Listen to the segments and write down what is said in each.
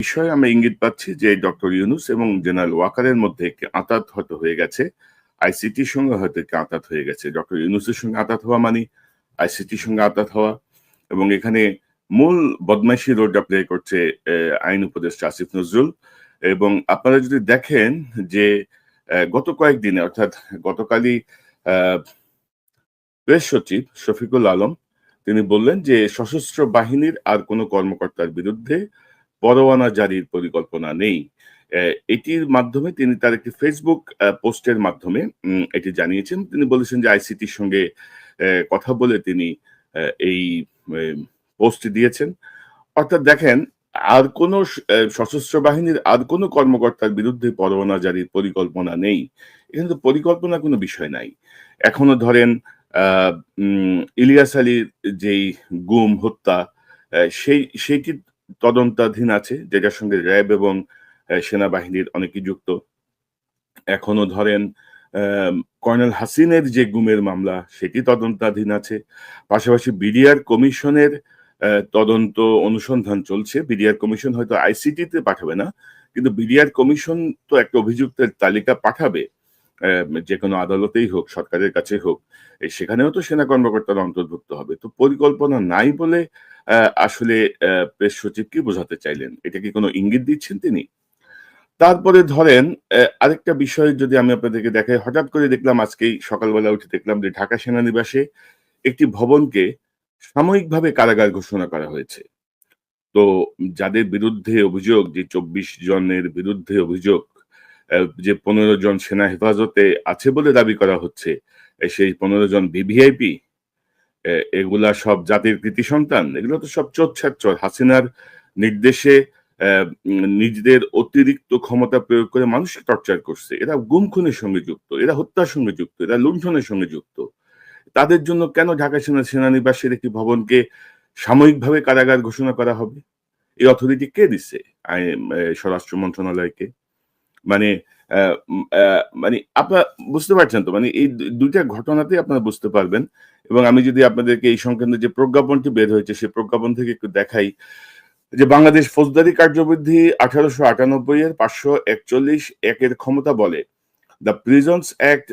বিষয়ে আমরা ইঙ্গিত পাচ্ছি যে ডক্টর ইউনূস এবং জেনারেল ওয়াকারের মধ্যে একটি আঁতাত হয়তো হয়ে গেছে। আইসিটির সঙ্গে হয়তো একটি আঁতাত হয়ে গেছে। ডক্টর ইউনূসের সঙ্গে আঁতাত হওয়া মানে আইসিটির সঙ্গে আঁতাত হওয়া এবং এখানে মূল বদমাইশি রোলটা প্লে করছে আইন উপদেষ্টা আসিফ নজরুল। এবং আপনারা যদি দেখেন যে গত কয়েকদিনে অর্থাৎ গতকালই আ প্রেস সচিব শফিকুল আলম তিনি বললেন যে সশস্ত্র বাহিনীর আর কোনো কর্মকর্তার বিরুদ্ধে পরোয়ানা জারির পরিকল্পনা নেই। এটির মাধ্যমে তিনি তার একটি ফেসবুক পোস্টের মাধ্যমে এটি জানিয়েছেন। তিনি বলেছেন যে আইসিটির সঙ্গে কথা বলে তিনি এই এম পোস্ট দিয়েছেন। অর্থাৎ দেখেন আর কোনো সশস্ত্র বাহিনীর আর কোনো কর্মকর্তার বিরুদ্ধে পরোয়ানা জারির পরিকল্পনা নেই। এখানে তো পরিকল্পনার কোনো বিষয় নাই। এখনো ধরেন আ ইলিয়াস আলীর যেই গুম হত্যা সেইটি তদন্তাধীন আছে যেটার সঙ্গে র‍্যাব এবং সেনাবাহিনীর অনেকেই যুক্ত। এখনো ধরেন কর্নেল হাসিনের যে গুমের মামলা সেটি তদন্তাধীন আছে। পাশাপাশি বিডিআর কমিশনের তদন্ত অনুসন্ধান চলছে। বিডিআর কমিশন হয়তো আইসিটিতে পাঠাবে না। কিন্তু বিডিআর কমিশন তো একটা অভিযুক্তের তালিকা পাঠাবে। যেকোনো আদালতেই হোক, সরকারের কাছেই হোক। সেখানেও তো সেনা কর্মকর্তারা অন্তর্ভুক্ত হবে। তো পরিকল্পনা নাই বলে আসলে প্রেস সচিব কি বোঝাতে চাইলেন? এটা কি কোনো ইঙ্গিত দিচ্ছেন তিনি? তারপরে ধরেন আরেকটা বিষয় যদি আমি আপনাদেরকে দেখাই, হঠাৎ করে দেখলাম আজকেই সকালবেলা উঠে দেখলাম যে ঢাকা সেনানিবাসে একটি ভবনকে সাময়িকভাবে কারাগার ঘোষণা করা হয়েছে। তো যাদের বিরুদ্ধে অভিযোগ যে ২৪ জনের বিরুদ্ধে অভিযোগ, যে ১৫ জন সেনা হেফাজতে আছে বলে দাবি করা হচ্ছে, সেই ১৫ জন ভিভিআইপি, এগুলা সব জাতির কৃতি সন্তান। এগুলো তো সব চোর ছাচ্চর। হাসিনার নির্দেশে নিজেদের অতিরিক্ত ক্ষমতা প্রয়োগ করে মানুষকে টর্চার করছে। এরা গুম খুনের সঙ্গে যুক্ত, এরা হত্যার সঙ্গে যুক্ত, এরা লুণ্ঠনের সঙ্গে যুক্ত। তাদের জন্য কেন ঢাকা সেনানিবাসের একটি ভবনকে সাময়িকভাবে কারাগার ঘোষণা করা হবে? এই অথরিটি কে দিচ্ছে? স্বরাষ্ট্র মন্ত্রণালয়কে। মানে আ উম আ মানে আপনারা বুঝতে পারছেন তো? মানে এই ২ টা ঘটনাতেই আপনারা বুঝতে পারবেন। এবং আমি যদি আপনাদেরকে এই সংক্রান্ত যে প্রজ্ঞাপনটি বের হয়েছে, সেই প্রজ্ঞাপন থেকে একটু দেখাই যে বাংলাদেশ ফৌজদারি কার্যবিধি ১৮৯৮ এর ৫৪১ এর ক্ষমতা বলে দ্য প্রিজনস অ্যাক্ট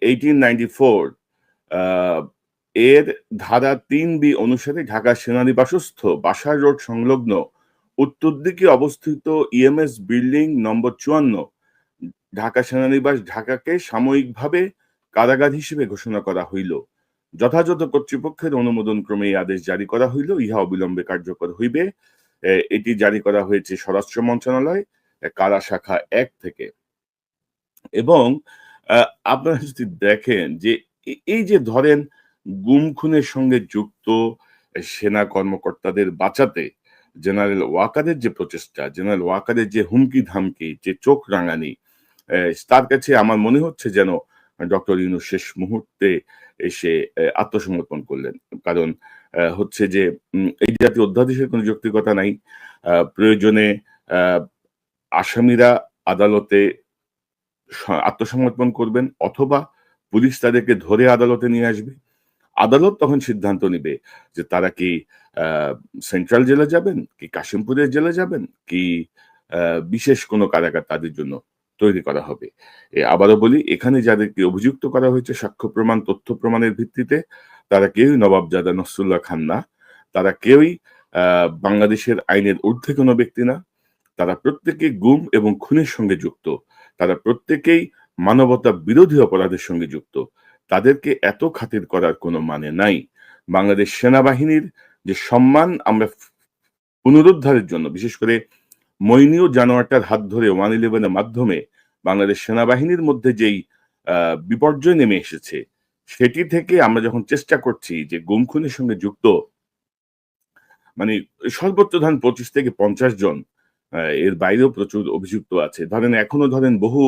1894 আ এর ধারা ৩ অনুসারে ঢাকা সেনানিবাসস্থ বাসার রোড সংলগ্ন উত্তর দিকে অবস্থিত ইএমএস বিল্ডিং নম্বর ৫৪ ঢাকা সেনানিবাস ঢাকাকে সাময়িকভাবে কারাগার হিসেবে ঘোষণা করা হইল। যথাযথ কর্তৃপক্ষের অনুমোদনক্রমে এই আদেশ জারি করা হইল। ইহা অবিলম্বে কার্যকর হইবে। এটি জারি করা হয়েছে স্বরাষ্ট্র মন্ত্রণালয় কারা শাখা ১ থেকে। এবং আ আপনারা যদি দেখেন যে এই যে ধরেন গুম খুনের সঙ্গে যুক্ত সেনা কর্মকর্তাদের বাঁচাতে জেনারেল ওয়াকারের যে প্রচেষ্টা, জেনারেল ওয়াকারের যে হুমকি-ধামকি, যে চোখ রাঙানি, তার কাছে আমার মনে হচ্ছে যেন ডক্টর ইউনূস শেষ মুহূর্তে এসে আত্মসমর্পণ করলেন। কারণ হচ্ছে যে এই জাতীয় অধ্যাদেশের কোনো যৌক্তিকতা নাই। প্রয়োজনে আ আসামিরা আদালতে আত্মসমর্পণ করবেন অথবা পুলিশ তাদেরকে ধরে আদালতে নিয়ে আসবে। আদালত তখন সিদ্ধান্ত নিবে যে তারা কি আ সেন্ট্রাল জেলে যাবেন, কি কাশিমপুরের জেলে যাবেন, কি আ বিশেষ কোনো কারাগার তাদের জন্য তৈরি করা হবে। আবারও বলি এখানে যাদেরকে অভিযুক্ত করা হয়েছে সাক্ষ্য প্রমাণ, তথ্য প্রমাণের ভিত্তিতে তারা কেউই নবাবজাদা নসরুল্লাহ খান না। তারা কেউই আ বাংলাদেশের আইনের ঊর্ধ্বে কোনো ব্যক্তি না। তারা প্রত্যেকেই গুম এবং খুনের সঙ্গে যুক্ত। তারা প্রত্যেকেই মানবতা বিরোধী অপরাধের সঙ্গে যুক্ত। তাদেরকে এত খাতির করার কোনো মানে নাই। বাংলাদেশ সেনাবাহিনীর যে সম্মান আমরা পুনরুদ্ধারের জন্য বিশেষ করে মইনীয় জানোয়ারটার হাত ধরে 111 এর মাধ্যমে বাংলাদেশ সেনাবাহিনীর মধ্যে যেই আ বিপর্যয় নেমে এসেছে, সেটি থেকে আমরা যখন চেষ্টা করছি যে গুম খুনের সঙ্গে যুক্ত মানে সর্বোচ্চ ধরেন ২৫ থেকে ৫০ জন। এর বাইরেও প্রচুর অভিযুক্ত আছে। এখনো বহু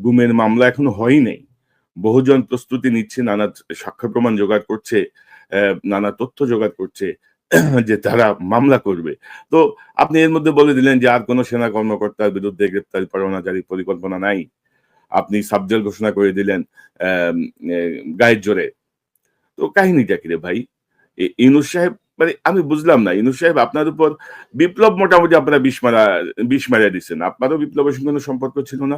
গুমের মামলা এখনো হয়ই নাই। বহুজন প্রস্তুতি নিচ্ছে, নানা সাক্ষ্য প্রমাণ জোগাড় করছে, নানা তথ্য জোগাড় করছে যে তারা মামলা করবে। তো আপনি এর মধ্যে বলে দিলেন যে আর কোন সেনা কর্মকর্তার বিরুদ্ধে গ্রেপ্তারি পরোয়ানা জারির পরিকল্পনা নাই। আপনি সাবজেল ঘোষণা করে দিলেন অ্যাম এ গায়ের জোরে। তো কাহিনীটা কি রে ভাই? ইউনূস সাহেব মানে আমি বুঝলাম না ইউনূস সাহেব আপনার উপর বিপ্লব মোটামুটি আপনারা বিষ মারা দিচ্ছেন। আপনারও বিপ্লবের সঙ্গে কোনো সম্পর্ক ছিল না।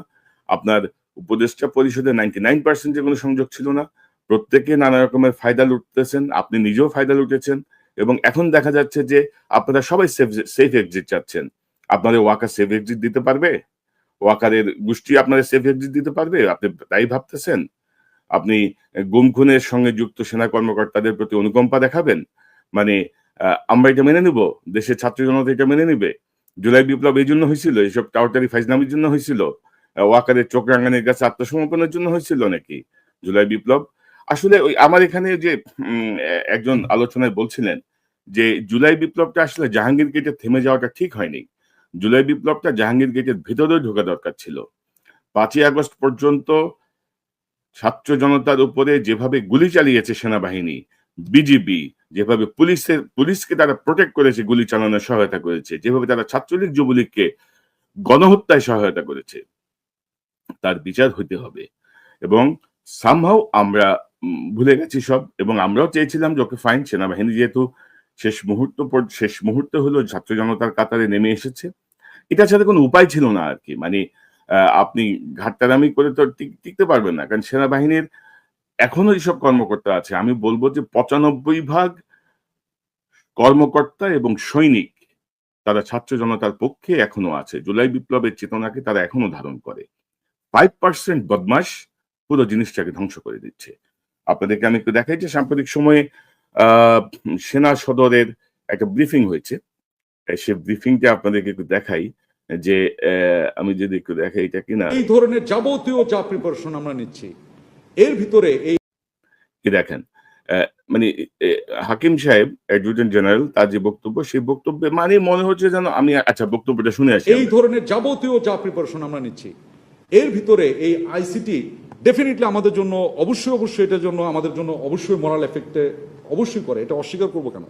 আপনার উপদেষ্টা পরিষদের 99% এর কোনো সংযোগ ছিল না। প্রত্যেকে নানা রকমের ফায়দা লুটতেছেন। আপনি নিজেও ফায়দা লুটেছেন এবং এখন দেখা যাচ্ছে যে আপনারা সবাই সেফ এক্সিট চাচ্ছেন। আপনাদের ওয়াকার সেফ এক্সিট দিতে পারবে? ওয়াকারের গোষ্ঠী আপনাদের সেফ এক্সিট দিতে পারবে? আপনি তাই ভাবতেছেন? আপনি গুম খুনের সঙ্গে যুক্ত সেনা কর্মকর্তাদের প্রতি অনুকম্পা দেখাবেন? মানে আমরা এটা মেনে নিব? দেশের ছাত্র জনতা এটা মেনে নিবে? জুলাই বিপ্লব এইজন্য হইছিল? এসব টাউটারি ফাইজলামির জন্য হইছিল? ওয়াকারের চোখ রাঙানির কাছে আত্মসমর্পণের জন্য হয়েছিল নাকি জুলাই বিপ্লব? আসলে ওই আমার এখানে যে একজন আলোচনায় বলছিলেন যে জুলাই বিপ্লবটা আসলে জাহাঙ্গীর গেটে থেমে যাওয়াটা ঠিক হয়নি। জুলাই বিপ্লবটা জাহাঙ্গীর গেটের ভেতরেও ঢোকা দরকার ছিল। ৫ই আগস্ট পর্যন্ত ছাত্র জনতার উপরে যেভাবে গুলি চালিয়েছে সেনাবাহিনী, বিজিবি, যেভাবে পুলিশকে তারা প্রোটেক্ট করেছে, গুলি চালানোর সহায়তা করেছে, যেভাবে তারা ছাত্রলীগ যুবলীগকে গণহত্যায় সহায়তা করেছে, তার বিচার হইতে হবে। এবং সামহাউ আমরা ভুলে গেছি সব এবং আমরাও চেয়েছিলাম যে ওকে ফাইন, সেনাবাহিনী যেহেতু শেষ মুহূর্তে হলো ছাত্র জনতার কাতারে নেমে এসেছে, এটা ছাড়া কোনো উপায় ছিল না আর কি। মানে আপনি ঘাটতারামি করে তো টিকতে পারবেন না, কারণ সেনাবাহিনীর এখনো যেসব কর্মকর্তা আছে আমি বলবো যে ৯৫% কর্মকর্তা এবং সৈনিক তারা ছাত্র জনতার পক্ষে এখনো আছে, জুলাই বিপ্লবের চেতনাকে তারা এখনো ধারণ করে। 5% বদমাশ পুরো জিনিসটাকে ধ্বংস করে দিচ্ছে। আপনাদেরকে আমি একটু দেখাই যে সাম্প্রতিক সময়ে সেনা সদরের একটা ব্রিফিং হয়েছে। সে ব্রিফিংটা আপনাদেরকে একটু দেখাই যে আমি যদি একটু দেখাই এটা কিনা, এই ধরনের যাবতীয় যা প্রিপারেশন আমরা নিচ্ছি এর ভিতরে এই দেখেন মানে হাকিম সাহেব অ্যাডজুটেন্ট জেনারেল তার যে বক্তব্য সেই বক্তব্যে মানে মনে হচ্ছে যেন আমি আচ্ছা বক্তব্যটা শুনে আসি। এই ধরনের যাবতীয় যা প্রিপারেশন আমরা নিচ্ছি এর ভিতরে এই আইসিটি ডেফিনেটলি আমাদের জন্য অবশ্যই এটার জন্য আমাদের জন্য অবশ্যই মোরাল এফেক্টে অবশ্যই করে, এটা অস্বীকার করবো কেন?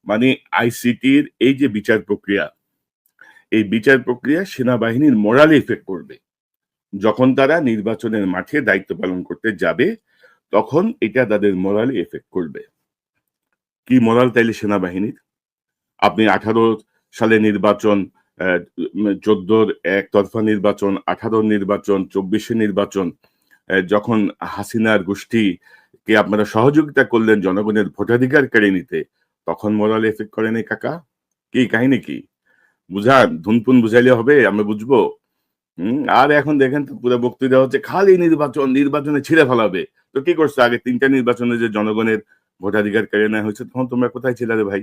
মানে আইসিটির এই যে বিচার প্রক্রিয়া, এই বিচার প্রক্রিয়া সেনাবাহিনীর মোরাল এফেক্ট করবে। যখন তারা নির্বাচনের মাঠে দায়িত্ব পালন করতে যাবে তখন এটা তাদের মোরালে এফেক্ট করবে। কি মোরাল তাইলে সেনাবাহিনীর? আপনি 18 সালে নির্বাচন, 14 একতরফা নির্বাচন, 18 নির্বাচন, 24 নির্বাচন, যখন হাসিনার গোষ্ঠীকে আপনারা সহযোগিতা করলেন জনগণের ভোটাধিকার কেড়ে নিতে, তখন মোরাল এফেক্ট করে নাই কাকা? কি কাহিনী কি? বুঝান, ধুনপুন বুঝাইলে হবে, আমরা বুঝবো? আর এখন দেখেন তো পুরো বক্তৃতা হচ্ছে খালি নির্বাচনে ছিঁড়ে ফেলাবে। তো কি করছো? আগে 3টা নির্বাচনে যে জনগণের ভোটাধিকার কেড়ে নেওয়া হয়েছে তখন তোমরা কোথায় ছিলা রে ভাই?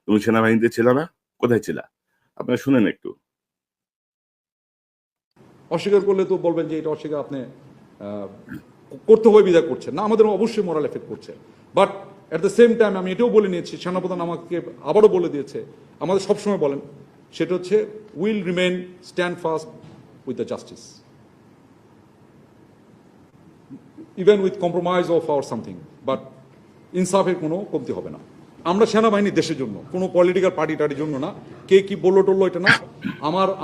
তুমি সেনাবাহিনীতে ছিল না? কোথায় ছিলা? আপনারা শুনেন একটু। অস্বীকার করলে তো বলবেন যে এটা অস্বীকার আপনি করতে হবে বিদায় করছেন না, আমাদের অবশ্যই মোরাল এফেক্ট করছে। But at the same time আমি এটাও বলে নিয়েছি, সেনাপ্রধান আমাকে আবারও বলে দিয়েছে, আমাদের সবসময় বলেন, সেটা হচ্ছে will remain stand fast with the justice even with compromise of our something, but ইনসাফের কোনো কমতি হবে না। আমরা সেনাবাহিনী দেশের জন্য, কোনো পলিটিক্যাল পার্টিটারির জন্য না। কে কি বললো টললো এটা না।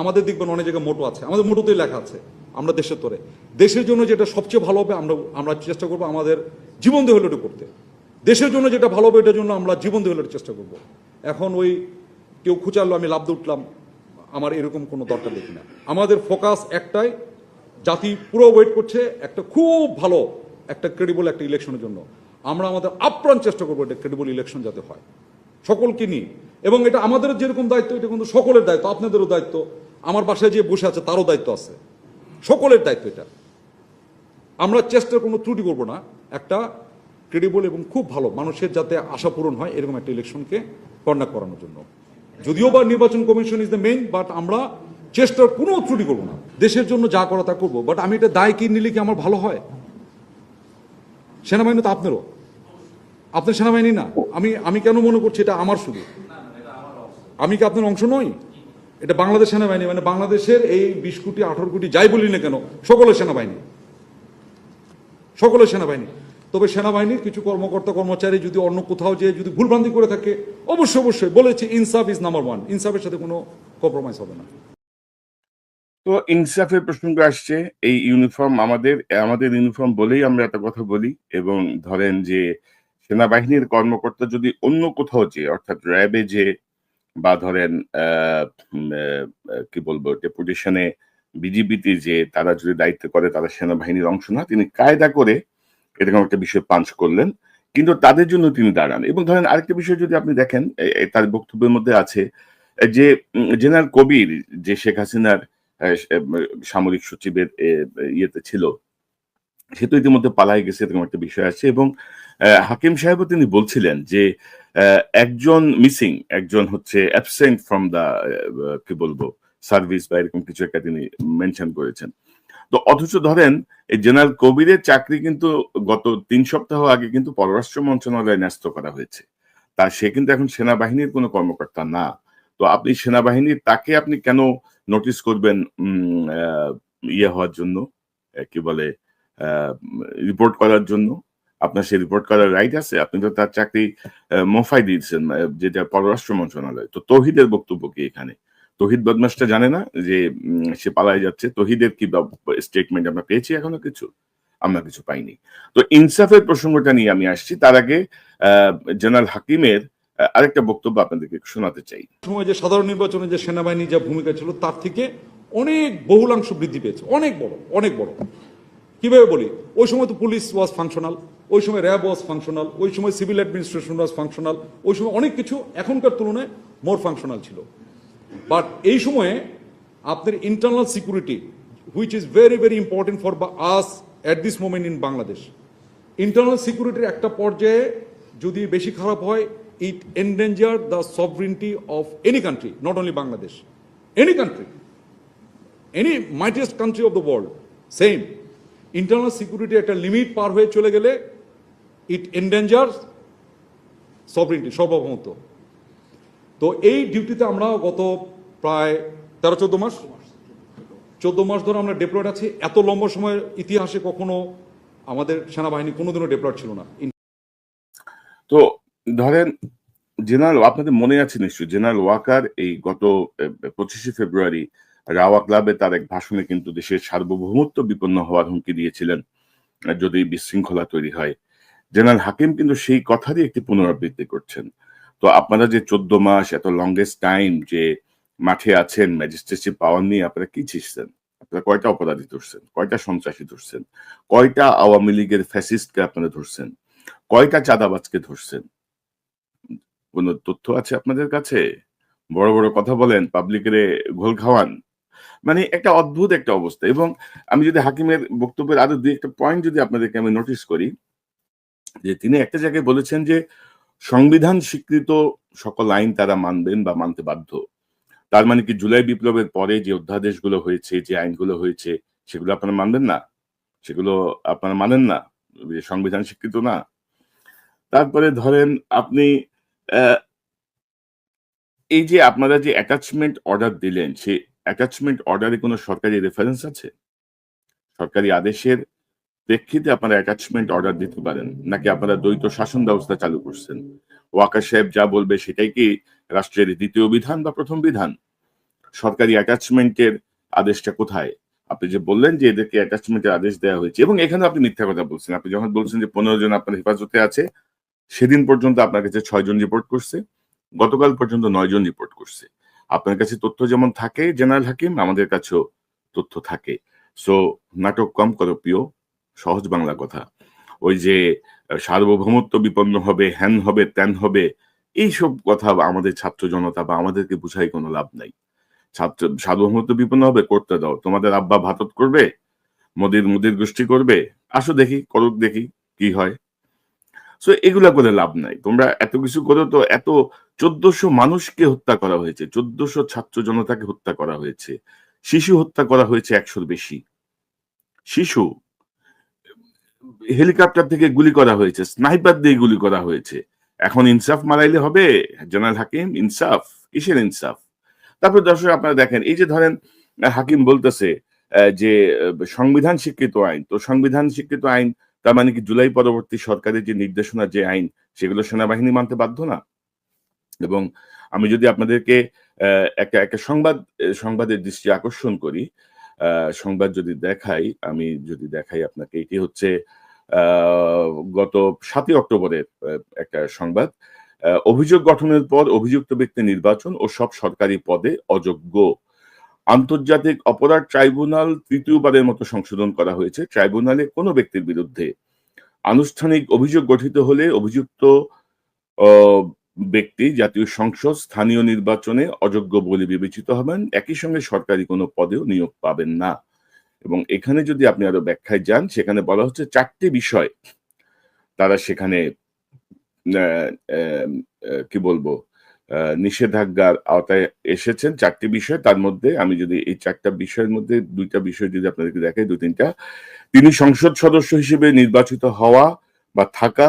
আমাদের দেখবেন অনেক জায়গায় মোটো আছে, আমাদের মোটোতেই লেখা আছে আমরা দেশের তরে দেশের জন্য যেটা সবচেয়ে ভালো হবে আমরা চেষ্টা করবো আমাদের জীবন দিয়ে হলে এটা করতে। দেশের জন্য যেটা ভালো হবে এটার জন্য আমরা জীবন দিয়ে হলে চেষ্টা করবো। এখন ওই কেউ খুঁচালো আমি লাভ দিয়ে উঠলাম, আমার এরকম কোনো দরকার দেখি না। আমাদের ফোকাস একটাই, জাতি পুরো ওয়েট করছে একটা খুব ভালো একটা ক্রেডিবল একটা ইলেকশনের জন্য। আমরা আমাদের আপ্রাণ চেষ্টা করবো এটা ক্রেডিবল ইলেকশন যাতে হয় সকলকে নিয়ে, এবং এটা আমাদের যেরকম দায়িত্ব এটা কিন্তু সকলের দায়িত্ব, আপনাদেরও দায়িত্ব, আমার বাসায় যে বসে আছে তারও দায়িত্ব আছে, সকলের দায়িত্ব এটা। আমরা চেষ্টার কোনো ত্রুটি করবো না, একটা ক্রেডিবল এবং খুব ভালো মানুষের যাতে আশা পূরণ হয় এরকম একটা ইলেকশনকে কন্ডাক্ট করানোর জন্য। যদিও বা নির্বাচন commission is the main, but আমরা চেষ্টার কোনো ত্রুটি করবো না, দেশের জন্য যা করা তা করবো। বাট আমি এটা দায় কি নিলে কি আমার ভালো হয়? সেনাবাহিনী তো আপনারও, আপনার সেনাবাহিনী না। আমি কেন মনে করছি এটা আমার শুধু? আমি কি আপনার অংশ নই? এটা বাংলাদেশ সেনাবাহিনী, মানে বাংলাদেশের এই 20 কোটি 18 কোটি যাই বলি না কেন সকলের সেনাবাহিনী, সকলের সেনাবাহিনী। তবে সেনাবাহিনীর কিছু কর্মকর্তা কর্মচারী যদি অন্য কোথাও যে যদি ভুলভ্রান্তি করে থাকে অবশ্যই বলেছি ইনসাফ ইজ নাম্বার 1, ইনসাফের সাথে কোনো কম্প্রোমাইজ হবে না। তো ইনসাফের প্রসঙ্গ আসছে, এই ইউনিফর্ম আমাদের ইউনিফর্ম বলেই আমরা এত কথা বলি এবং ধরেন যে সেনাবাহিনীর কর্মকর্তা যদি অন্য কোথাও যে অর্থাৎ র্যাবে যে বা ধরেন কি বলবো ডেপুটেশনে বিজিবিতে যে তারা যদি দায়িত্ব করে তারা সেনাবাহিনীর অংশ না, তিনি কায়দা করে এরকম একটা বিষয় পাঞ্চ করলেন, কিন্তু তাদের জন্য তিনি দাঁড়ান। এবং ধরেন আরেকটা বিষয় যদি আপনি দেখেন তার বক্তব্যের মধ্যে আছে যে জেনারেল কবির যে শেখ হাসিনার সামরিক সচিবের ইয়েতে ছিল, সে তো ইতিমধ্যে পালাই গেছে, এরকম একটা বিষয় আছে। এবং হাকিম সাহেবও তিনি বলছিলেন যে একজন মিসিং, একজন হচ্ছে অ্যাবসেন্ট ফ্রম দা কি বলবো সার্ভিস বা এরকম কিছু একটা তিনি মেনশন করেছেন। তো অথচ ধরেন এই জেনারেল কবিরের চাকরি কিন্তু গত ৩ সপ্তাহ আগে কিন্তু পররাষ্ট্র মন্ত্রণালয়ে ন্যস্ত করা হয়েছে। সে কিন্তু এখন সেনাবাহিনীর কোনো কর্মকর্তা না। তো আপনি সেনাবাহিনীর তাকে আপনি কেন নোটিস করবেন ইয়ে হওয়ার জন্য, কি বলে রিপোর্ট করার জন্য? আপনার সেই রিপোর্ট করার রাইট আছে? আপনি তো তার চাকরি মোফাই দিয়েছেন, যেটা পররাষ্ট্র মন্ত্রণালয়। তো তৌহিদের বক্তব্য কি এখানে? তৌহিদ বদমাসটা জানে না যে সে পালায় যাচ্ছে? তৌহিদের কি স্টেটমেন্ট আমরা পেয়েছি এখনো কিছু? আমরা কিছু পাইনি। তো ইনসাফের প্রসঙ্গটা নিয়ে আমি আসছি। তার আগে জেনারেল হাকিমের আরেকটা বক্তব্য আপনাদেরকে শোনাতে চাই। সময় যে সাধারণ নির্বাচনে যে সেনাবাহিনী যা ভূমিকা ছিল তার থেকে অনেক বহুলাংশ বৃদ্ধি পেয়েছে, অনেক বড়, অনেক বড়। কিভাবে বলি, ওই সময় তো পুলিশ ওয়াজ ফাংশনাল, ওই সময় র্যাব ওয়াজ ফাংশনাল, ওই সময় সিভিল অ্যাডমিনিস্ট্রেশন ওয়াজ ফাংশনাল, ওই সময় অনেক কিছু এখনকার তুলনায় মোর ফাংশনাল ছিল। বাট এই সময়ে আপনার internal security, which is very very important for us at this moment in Bangladesh, internal সিকিউরিটির একটা পর্যায়ে যদি বেশি খারাপ হয়, it endanger the sovereignty of any country, not only Bangladesh, any country, any mightiest country of the world. Same internal security একটা limit পার হয়ে চলে গেলে ইট এন্ডেঞ্জার্স সভরিনটি, সার্বভৌমত্ব। তো এই ডিউটিতে আমরা গত প্রায় 13-14 মাস, 14 মাস ধরে আমরা ডেপ্লয়েড আছি। এত লম্বা সময়ের ইতিহাসে কখনো আমাদের সেনাবাহিনী কোনোদিনও ডেপ্লয়েড ছিল না। তো ধরেন জেনারেল, আপনাদের মনে আছে নিশ্চয়ই, জেনারেল ওয়াকার এই গত 25শে ফেব্রুয়ারি রাওয়া ক্লাবে তার এক ভাষণে কিন্তু দেশের সার্বভৌমত্ব বিপন্ন হওয়ার হুমকি দিয়েছিলেন যদি বিশৃঙ্খলা তৈরি হয়। জেনারেল হাকিম কিন্তু সেই কথারই একটি পুনরাবৃত্তি করছেন। তো আপনারা যে 14 মাস এত লংগেস্ট টাইম যে মাঠে আছেন ম্যাজিস্ট্রেসি পাওয়ার নিয়ে, আপনারা কি ছিলেন? আপনারা কয়টা অপরাধী ধরছেন? কয়টা সন্ত্রাসী ধরছেন? কয়টা আওয়ামী লীগের ফ্যাসিস্টকে আপনারা ধরছেন? কয়টা চাঁদাবাজকে ধরছেন? কোন তথ্য আছে আপনাদের কাছে? বড় বড় কথা বলেন, পাবলিকের ঘোল খাওয়ান। মানে একটা অদ্ভুত একটা অবস্থা। এবং আমি যদি হাকিমের বক্তব্যের আরো ২-১টা পয়েন্ট যদি আপনাদেরকে আমি নোটিস করি, যে তিনি একটা জায়গায় বলেছেন যে সংবিধান স্বীকৃত সকল আইন তারা মানবেন বা মানতে বাধ্য। তার মানে কি জুলাই বিপ্লবের পরে যে অধ্যাদেশগুলো হয়েছে, যে আইনগুলো হয়েছে, সেগুলো আপনারা মানবেন না? সেগুলো আপনারা মানেন না? সংবিধান স্বীকৃত না? তারপরে ধরেন আপনি এই যে আপনারা যে অ্যাটাচমেন্ট অর্ডার দিলেন, সেই অ্যাটাচমেন্ট অর্ডারে কোনো সরকারি রেফারেন্স আছে? সরকারি আদেশের প্রেক্ষিতে আপনারা অ্যাটাচমেন্ট অর্ডার দিতে পারেন, নাকি আপনারা দ্বৈত শাসন ব্যবস্থা চালু করছেন? ওয়াকার সাহেব যা বলবে সেটাই কি রাষ্ট্রের দ্বিতীয় বিধান বা প্রথম বিধান? সরকারি অ্যাটাচমেন্টের আদেশটা কোথায়? আপনি যে বললেন যে এদেরকে অ্যাটাচমেন্টের আদেশ দেওয়া হয়েছে, এবং এখানে আপনি মিথ্যা কথা বলছেন। আপনি যখন বলছেন যে 15 জন আপনার হেফাজতে আছে, সেদিন পর্যন্ত আপনার কাছে 6 জন রিপোর্ট করছে, গতকাল পর্যন্ত 9 জন রিপোর্ট করছে। আপনার কাছে তথ্য যেমন থাকে জেনারেল হাকিম, আমাদের কাছেও তথ্য থাকে। সো নাটক কম করো প্রিয়, সহজ বাংলা কথা। ওই যে সার্বভৌমত্ব বিপন্ন হবে, হ্যান হবে, ত্যান হবে, এইসব কথা আমাদের ছাত্র জনতা বা আমাদেরকে বুঝাই কোনো লাভ নাই। সার্বভৌমত্ব বিপন্ন হবে, করতে দাও। তোমাদের আব্বা ভাতত করবে, মুদির গোষ্ঠী করবে, আসো দেখি, করুক দেখি কি হয়। সো এগুলা করে লাভ নাই। তোমরা এত কিছু করো, তো এত 1400 মানুষকে হত্যা করা হয়েছে, 1400 ছাত্র জনতাকে হত্যা করা হয়েছে, শিশু হত্যা করা হয়েছে 100-র বেশি শিশু। হেলিকপ্টার থেকে গুলি করা হয়েছে, স্নাইপার দিয়ে গুলি করা হয়েছে। এখন ইনসাফ মারাইলে হবে জেনারেল হাকিম? ইনসাফ কিসের ইনসাফ? তারপর দর্শক আপনারা দেখেন, এই যে ধরেন হাকিম বলতেছে যে সংবিধান স্বীকৃত আইন, তো সংবিধান স্বীকৃত আইন তার মানে কি জুলাই পরবর্তী সরকারের যে নির্দেশনা, যে আইন, সেগুলো সেনাবাহিনী মানতে বাধ্য না? এবং আমি যদি আপনাদেরকে একটা একটা সংবাদের দৃষ্টি আকর্ষণ করি, সংবাদ যদি দেখাই, আমি যদি দেখাই আপনাকে, এটি হচ্ছে গত 7ই অক্টোবরের একটা সংবাদ। অভিযোগ গঠনের পর অভিযুক্ত ব্যক্তি নির্বাচন ও সব সরকারি পদে অযোগ্য। আন্তর্জাতিক অপরাধ ট্রাইব্যুনাল তৃতীয়বারের মতো সংশোধন করা হয়েছে। ট্রাইব্যুনালে কোনো ব্যক্তির বিরুদ্ধে আনুষ্ঠানিক অভিযোগ গঠিত হলে অভিযুক্ত অ ব্যক্তি জাতীয় সংসদ স্থানীয় নির্বাচনে অযোগ্য বলে বিবেচিত হবেন। একই সঙ্গে সরকারি কোনো পদেও নিয়োগ পাবেন না। এবং এখানে যদি আপনি আরো ব্যাখ্যায় যান, সেখানে বলা হচ্ছে ৪ টি বিষয় তারা সেখানে অ্যা অ্যাম কি বলবো? নিষেধাজ্ঞার আওতায় এসেছেন ৪ টি বিষয়। তার মধ্যে আমি যদি এই ৪ টা বিষয়ের মধ্যে ২ টা বিষয় যদি আপনাদেরকে দেখাই ২-৩ টা। তিনি সংসদ সদস্য হিসেবে নির্বাচিত হওয়া বা থাকা,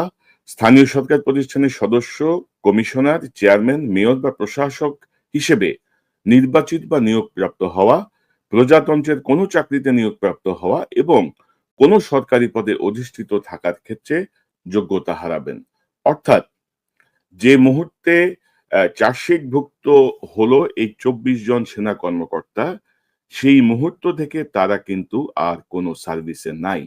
স্থানীয় সরকার প্রতিষ্ঠানের সদস্য, কমিশনার, চেয়ারম্যান, মেয়র বা প্রশাসক হিসেবে নির্বাচিত বা নিয়োগপ্রাপ্ত হওয়া, প্রজাতন্ত্রের কোনো চাকরিতে নিয়োগপ্রাপ্ত হওয়া এবং কোনো সরকারি পদে অধিষ্ঠিত থাকার ক্ষেত্রে যোগ্যতা হারাবেন। অর্থাৎ যে মুহূর্তে চার্জশিটভুক্ত হলো এই ২৪ জন সেনা কর্মকর্তা, সেই মুহূর্ত থেকে তারা কিন্তু আর কোনো সার্ভিসে নাই।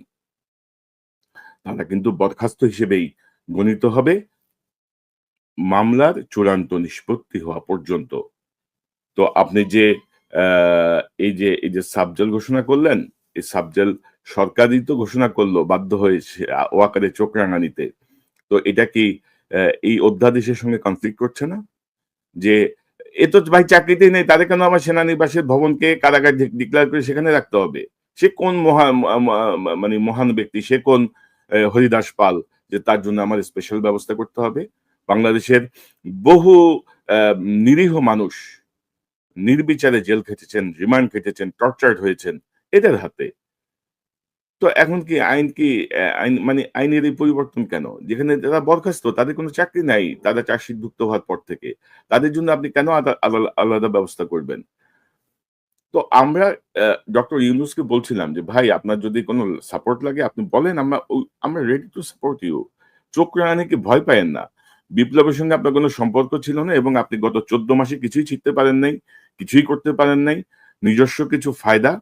তারা কিন্তু বরখাস্ত হিসেবেই গণিত হবে মামলার চূড়ান্ত নিষ্পত্তি হওয়া পর্যন্ত। তো আপনি যে এই যে সাবজেল ঘোষণা করলেন, এই সাবজেল সরকারই তো ঘোষণা করলো বাধ্য হয়ে ওয়াকারে চোখ রাঙানিতে। তো এটা কি এই অধ্যাদেশের সঙ্গে কনফ্লিক্ট করছে না? যে এ তো ভাই চাকরিতেই নেই, তাদের কেন আমার সেনানিবাসের ভবনকে কারাগার ডিক্লেয়ার করে সেখানে রাখতে হবে? সে কোন মানে মহান ব্যক্তি, সে কোন হরিদাস পাল যে তার জন্য আমার স্পেশাল ব্যবস্থা করতে হবে? বাংলাদেশের বহু আ নিরীহ মানুষ নির্বিচারে জেল খেটেছেন, রিমান্ড খেটেছেন, টর্চারড হয়েছেন এদের হাতে। তো এখন কি আইন কি আইন মানে আইনের এই পরিবর্তন কেন? যেখানে যারা বরখাস্ত তাদের কোনো চাকরি নাই। তারা চার্জশিটভুক্ত হওয়ার পর থেকে। তাদের জন্য আপনি কেন আলাদা ব্যবস্থা করবেন? তো আমরা ডক্টর ইউনূসকে বলছিলাম যে, "ভাই আপনার যদি কোনো সাপোর্ট লাগে আপনি বলেন আমরা রেডি টু সাপোর্ট ইউ। চোখ রাঙানিকে ভয় পাইয়েন না। বিপ্লবের সঙ্গে আপনার কোনো সম্পর্ক ছিল না এবং আপনি গত ১৪ মাসে কিছুই শিখতে পারেন নাই, কিছুই করতে পারেন নাই। নিজস্ব কিছু ফায়দা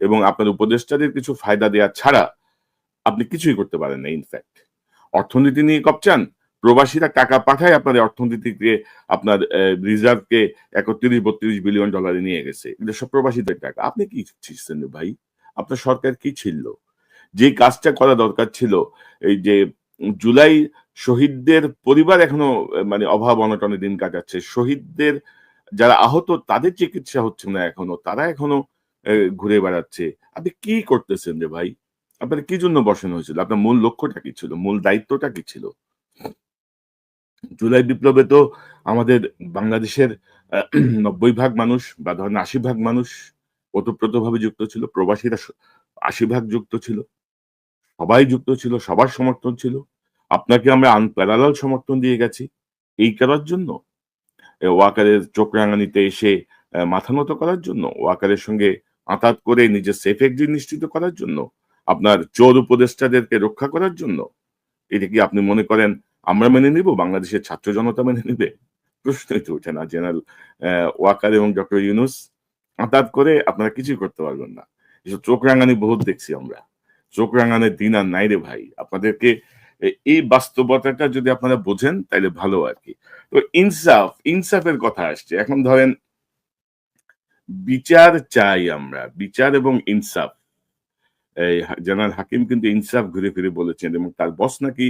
এবং আপনার উপদেষ্টাদের কিছু ফায়দা দেয়া ছাড়া আপনি কিছুই করতে পারেন না ইনফেক্ট। অর্থনীতি নিয়ে কপচান, প্রবাসীরা টাকা পাঠায় আপনার এই অর্থনীতিকে আপনার রিজার্ভকে ৩১-৩২ বিলিয়ন ডলারে নিয়ে গেছে। এগুলো সব প্রবাসীদের টাকা। আপনি কি ছিঁড়ছেন রে ভাই? আপনার সরকার কি ছিড়ল? যে কাজটা করা দরকার ছিল, এই যে জুলাই শহীদদের পরিবার এখনো মানে অভাব অনটনে দিন কাটাচ্ছে। শহীদদের যারা আহত তাদের চিকিৎসা হচ্ছে না এখনো। তারা এখনো ঘুরে বেড়াচ্ছে। আপনি কি করতেছেন রে ভাই? আপনার কি জন্য বসানো হয়েছিল? আপনার মূল লক্ষ্যটা কি ছিল? মূল দায়িত্বটা কি ছিল? জুলাই বিপ্লবে তো আমাদের বাংলাদেশের আ ৯০ ভাগ মানুষ বা ধরেন ৮০ ভাগ মানুষ ওতপ্রোতভাবে যুক্ত ছিল। প্রবাসীরা ৮০ ভাগ যুক্ত ছিল। সবাই যুক্ত ছিল, সবার সমর্থন ছিল। আপনাকে আমরা আনপ্যারালাল সমর্থন দিয়ে গেছি। এই করার জন্য? ওয়াকারের চোখ রাঙানিতে এসে মাথা নত করার জন্য? ওয়াকারের সঙ্গে আঁতাত করে নিজের সেফ এক্সিট নিশ্চিত করার জন্য? আপনার চোর উপদেষ্টাদেরকে রক্ষা করার জন্য? এটা কি আপনি মনে করেন আমরা মেনে নিব? বাংলাদেশের ছাত্র জনতা মেনে নিবে? প্রশ্নই তো ওঠে না। জেনারেল ওয়াকার এবং ডক্টর ইউনূস আঁতাত করে আপনারা কিছুই করতে পারবেন না। এসব চোখ রাঙানি বহুত দেখছি আমরা। চোখ রাঙানির দিন আর নাই রে ভাই। আপনাদেরকে এই বাস্তবতাটা যদি আপনারা বোঝেন তাইলে ভালো আরকি। তো ইনসাফের কথা আসছে। এখন ধরেন বিচার চাই আমরা। বিচার এবং ইনসাফ। এই জেনারেল হাকিম কিন্তু ইনসাফ ঘুরে ফিরে বলেছেন এবং তার বস নাকি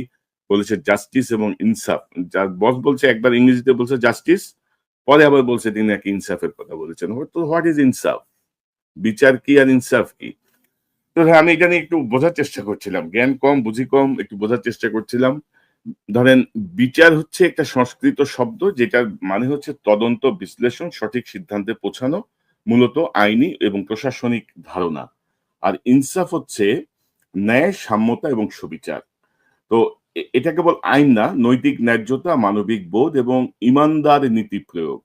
বলেছে জাস্টিস এবং ইনসাফ। যার বস বলছে একবার ইংরেজিতে বলছে জাস্টিস, পরে আবার বলছে তিনি নাকি ইনসাফের কথা বলেছেন। তো হোয়াট ইস ইনসাফ? বিচার কি আর ইনসাফ কি? তো হ্যাঁ, আমি এটা নিয়ে একটু বোঝার চেষ্টা করছিলাম। জ্ঞান কম, বুঝি কম, একটু বোঝার চেষ্টা করছিলাম। ধরেন বিচার হচ্ছে একটা সংস্কৃত শব্দ যেটার মানে হচ্ছে তদন্ত, বিশ্লেষণ, সঠিক সিদ্ধান্তে পৌঁছানো, মূলত আইনি এবং প্রশাসনিক ধারণা। আর ইনসাফ হচ্ছে ন্যায়, সাম্যতা এবং সুবিচার। তো এটা কেবল আইন না, নৈতিক ন্যায্যতা, মানবিক বোধ এবং ইমানদার নীতি প্রয়োগ।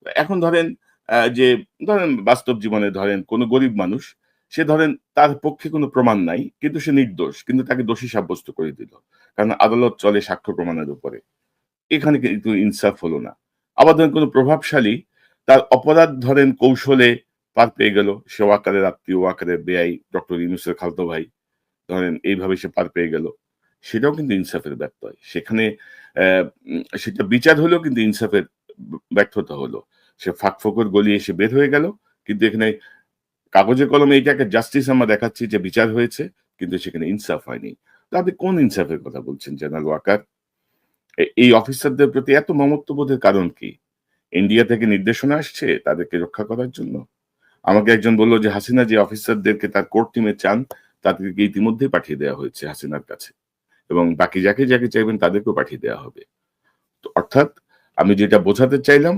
এখন ধরেন যে ধরেন বাস্তব জীবনে ধরেন কোন গরিব মানুষ, সে ধরেন তার পক্ষে কোন প্রমাণ নাই, কিন্তু সে নির্দোষ। কিন্তু তাকে দোষী সাব্যস্ত করে দিল। কারণ আদালত চলে সাক্ষ্য প্রমাণের উপরে। এখানে কিন্তু ইনসাফ হলো না। আবার ধরেন কোন প্রভাবশালী তার অপরাধ ধরেন কৌশলে পার পেয়ে গেল। সে ওয়াকারের আত্মীয়, ওয়াকারের বেয়াই, ডক্টর ইউনূসের খালাতো ভাই। ধরেন এইভাবে সে পার পেয়ে গেল, সেটাও কিন্তু ইনসাফের ব্যত্যয়। সেখানে সেটা বিচার হলেও কিন্তু ইনসাফের ব্যর্থতা হলো। সে ফাঁক-ফোকর গলিয়ে সে বের হয়ে গেল। কিন্তু এখানে কাগজে কলমে এইটাকে জাস্টিস আমরা দেখাচ্ছি যে বিচার হয়েছে, কিন্তু সেখানে ইনসাফ হয়নি। তো আপনি কোন ইনসাফের কথা বলছেন জেনারেল ওয়াকার? এই অফিসারদের প্রতি এত মমত্ববোধের কারণ কি? ইন্ডিয়া থেকে নির্দেশনা আসছে তাদেরকে রক্ষা করার জন্য? আমাকে একজন বলল যে হাসিনা যে অফিসারদেরকে তার কোর টিমে চান, তাদেরকে ইতিমধ্যেই পাঠিয়ে দেওয়া হয়েছে হাসিনার কাছে। এবং বাকি যাকে, যাকে চাইবেন তাদেরকেও পাঠিয়ে দেওয়া হবে। তো অর্থাৎ আমি যেটা বোঝাতে চাইলাম,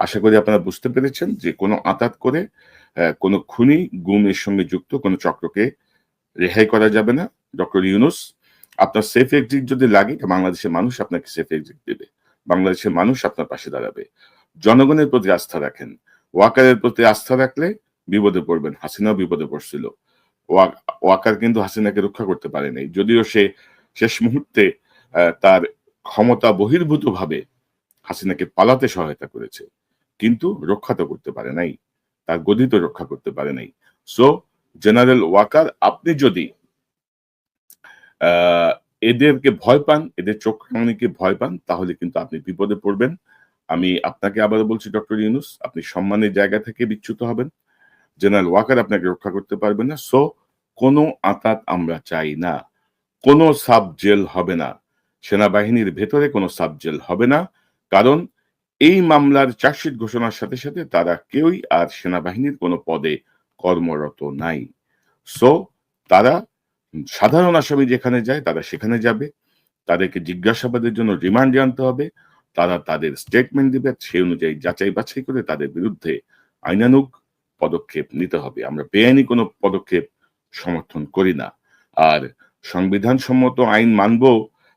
আশা করি আপনারা বুঝতে পেরেছেন যে কোনো আঁতাত করে কোনো খুনি, গুমের সঙ্গে যুক্ত কোনো চক্রকে রেহাই করা যাবে না। ডক্টর ইউনূস, আপনার সেফ এক্সিট যদি লাগে, বাংলাদেশের মানুষ আপনাকে সেফ এক্সিট দেবে। বাংলাদেশের মানুষ আপনার পাশে দাঁড়াবে। জনগণের প্রতি আস্থা রাখেন। ওয়াকারের প্রতি আস্থা রাখলে বিপদে পড়বেন। হাসিনাও বিপদে পড়ছিল। ওয়াকার কিন্তু হাসিনাকে রক্ষা করতে পারে নাই। যদিও সে শেষ মুহূর্তে তার ক্ষমতা বহির্ভূতভাবে হাসিনাকে পালাতে সহায়তা করেছে। কিন্তু রক্ষা তো করতে পারে নাই। তার গদি তো রক্ষা করতে পারে নাই। সো জেনারেল ওয়াকার, আপনি যদি আহ, এদেরকে ভয় পান, এদের চোখ রাঙানিকে ভয় পান, তাহলে কিন্তু আপনি বিপদে পড়বেন। আমি আপনাকে আবারও বলছি ডক্টর ইউনূস, আপনি সম্মানের জায়গা থেকে বিচ্যুত হবেন। জেনারেল ওয়াকার আপনাকে রক্ষা করতে পারবে না। সো কোনো আঁতাত আমরা চাই না। কোনো সাব জেল হবে না। সেনাবাহিনীর ভেতরে কোনো সাব জেল হবে না। কারণ এই মামলার চার্জশিট ঘোষণার সাথে সাথে তারা কেউই আর সেনাবাহিনীর কোনো পদে কর্মরত নাই। সো তারা সাধারণ আসামি যেখানে যায় তারা সেখানে যাবে। তাদেরকে জিজ্ঞাসাবাদের জন্য রিমান্ডে আনতে হবে। তারা তাদের স্টেটমেন্ট দিবে, সেই অনুযায়ী যাচাই বাছাই করে তাদের বিরুদ্ধে আইনানুগ পদক্ষেপ নিতে হবে। আমরা বেআইনি কোনো পদক্ষেপ সমর্থন করি না। আর সংবিধানসম্মত আইন মানব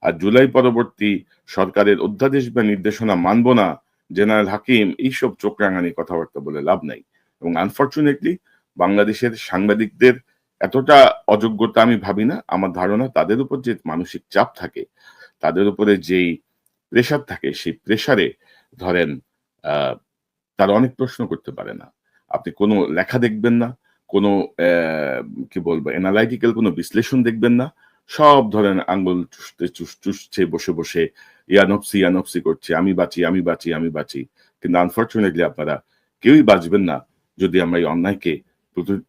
আর জুলাই পরবর্তী সরকারের অধ্যাদেশ বা নির্দেশনা মানব না, জেনারেল হাকিম এইসব চোখ রাঙানি কথাবার্তা বলে লাভ নাই। এবং আনফরচুনেটলি বাংলাদেশের সাংবাদিকদের এতটা অযোগ্যতা আমি ভাবি না। আমার ধারণা তাদের উপর যে মানসিক চাপ থাকে, তাদের উপরে যেই প্রেশার থাকে, সেই প্রেশারে ধরেন আহ তারা অনেক প্রশ্ন করতে পারে না। আপনি কোনো লেখা দেখবেন না, কোনো কি বলবো এনালাইটিক্যাল কোনো বিশ্লেষণ দেখবেন না। সব ধরেন আঙ্গুল চুষছে বসে, বসে ইয়ানফসি, ইয়ানফসি করছে। আমি বাঁচি, আমি বাঁচি, আমি বাঁচি। কিন্তু আনফরচুনেটলি আপনারা কেউই বাঁচবেন না যদি আমরা এই অন্যায়কে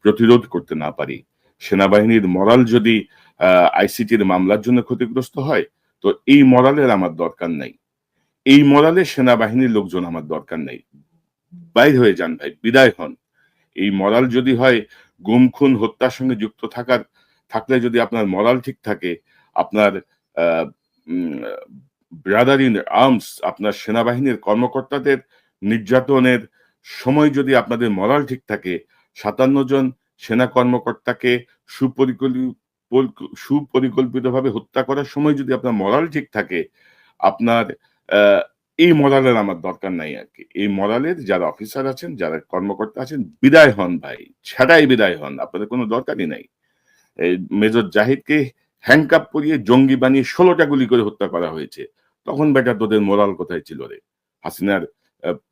প্রতিরোধ করতে না পারি। সেনাবাহিনীর মরাল যদি আইসিটির মামলার জন্য ক্ষতিগ্রস্ত হয়, তো এই মরালের আমার দরকার নাই। এই মরালে সেনাবাহিনীর লোকজন আমার দরকার নেই। বাইর হয়ে যান ভাই, বিদায় হন। এই মরাল যদি হয় গুম খুন হত্যার সঙ্গে যুক্ত থাকলে যদি আপনার মরাল ঠিক থাকে, আপনার ব্রাদার ইন আর্মস, আপনার সেনাবাহিনীর কর্মকর্তাদের নির্যাতনের সময় যদি আপনাদের মরাল ঠিক থাকে, ৫৭ জন সেনা কর্মকর্তাকে সুপরিকল্পিতভাবে হত্যা করার সময় যদি আপনার মরাল ঠিক থাকে, আপনার এই মরালের আমার দরকার নাই আর কি। এই মরালের যারা অফিসার আছেন, যারা কর্মকর্তা আছেন, বিদায় হন ভাই, ছাড়াই বিদায় হন। আপনাদের কোনো দরকারই নাই। এই মেজর জাহিদকে হ্যান্ডকাপ পরিয়ে জঙ্গি বানিয়ে ১৬টা গুলি করে হত্যা করা হয়েছে। তখন বেটা তোদের মোরাল কোথায় ছিল রে? হাসিনার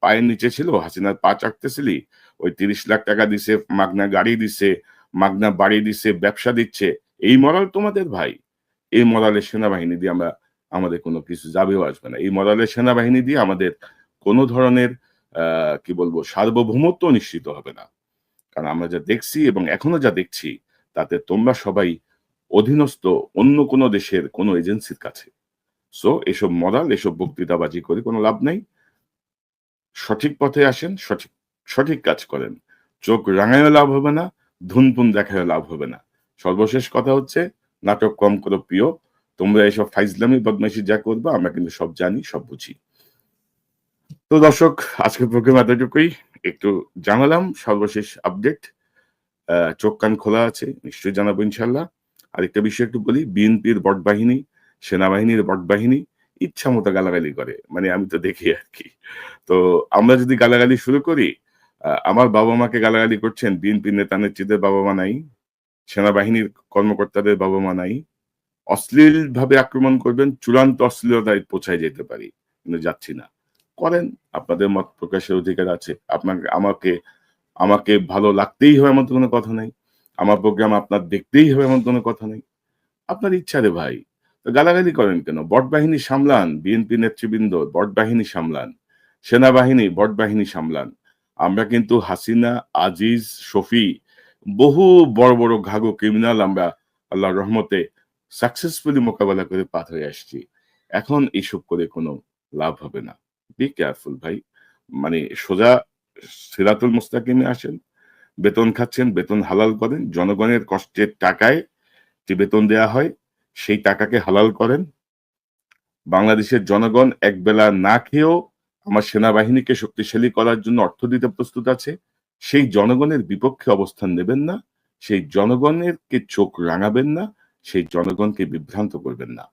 পায়ের নিচে ছিল, হাসিনার পা চাটতেছিলি? ওই ৩০ লাখ টাকা দিছে, মাগনা গাড়ি দিছে, মাগনা বাড়ি দিছে, ব্যবসা দিচ্ছে। এই মরাল তোমাদের ভাই? এই মরালের সেনাবাহিনী দিয়ে আমাদের কোনো কিছু যাবেও আসবে না। এই মরালের সেনাবাহিনী দিয়ে আমাদের কোনো ধরনের কি বলবো সার্বভৌমত্ব নিশ্চিত হবে না। কারণ আমরা যা দেখছি এবং এখনো যা দেখছি, তাতে তোমরা সবাই অধীনস্থ অন্য কোনো দেশের কোনো এজেন্সির কাছে। সো এসব মরাল, এসব বক্তৃতাবাজি করে কোনো লাভ নাই। সঠিক পথে আসেন, সঠিক কাজ করেন। চোখ রাঙায়ও লাভ হবে না, ধুনপুন দেখায়ও লাভ হবে না। সর্বশেষ কথা হচ্ছে, নাটক কম করো প্রিয়। তোমরা এসব ফাইজলামি বদমাইশি যা করবে আমরা কিন্তু সব জানি, সব বুঝি। তো দর্শক, আজকের প্রোগ্রাম এতটুকুই। একটু জানালাম সর্বশেষ আপডেট। চোখ কান খোলা আছে, নিশ্চয়ই জানাবো ইনশাল্লাহ। আরেকটা বিষয় একটু বলি, বিএনপির বটবাহিনী, সেনাবাহিনীর বটবাহিনী ইচ্ছা মতো গালাগালি করে, মানে আমি তো দেখি আর কি। তো আমরা যদি গালাগালি শুরু করি, আমার বাবা মাকে গালাগালি করছেন, বিএনপি নেতা নেত্রীদের বাবা মা নাই, সেনাবাহিনীর কর্মকর্তাদের বাবা মা নাই। অশ্লীল ভাবে আক্রমণ করবেন, চূড়ান্ত অশ্লীলতায় পৌঁছায় যেতে পারি, কিন্তু যাচ্ছি না। করেন, আপনাদের মত প্রকাশের অধিকার আছে। আমাকে আমাকে ভালো লাগতেই হবে এমন তো কোনো কথা নাই। আমার প্রোগ্রাম আপনার দেখতেই হবে এমন কোনো কথা নেই। আপনার ইচ্ছা রে ভাই, তো গালাগালি করেন কেন? বট বাহিনী সামলান, বিএনপি নেতৃবৃন্দ বট বাহিনী সামলান, সেনাবাহিনী বট বাহিনী সামলান। আমরা কিন্তু হাসিনা, আজিজ, শফি বহু বড় বড় ঘাঘো ক্রিমিনাল আমরা আল্লাহর রহমতে সাকসেসফুলি মোকাবেলা করে পার হয়ে আসছি। এখন এইসব করে কোনো লাভ হবে না। বি কেয়ারফুল ভাই। মানে সোজা সিরাতুল মুস্তাকিমে আসেন। বেতন খাচ্ছেন, বেতন হালাল করেন। জনগণের কষ্টের টাকায় যে বেতন দেয়া হয়, সেই টাকাকে হালাল করেন। বাংলাদেশের জনগণ একবেলা না খেয়েও আমার সেনাবাহিনীকে শক্তিশালী করার জন্য অর্থ দিতে প্রস্তুত আছে। সেই জনগণের বিপক্ষে অবস্থান নেবেন না। সেই জনগণেরকে চোখ রাঙাবেন না। সেই জনগণকে বিভ্রান্ত করবেন না।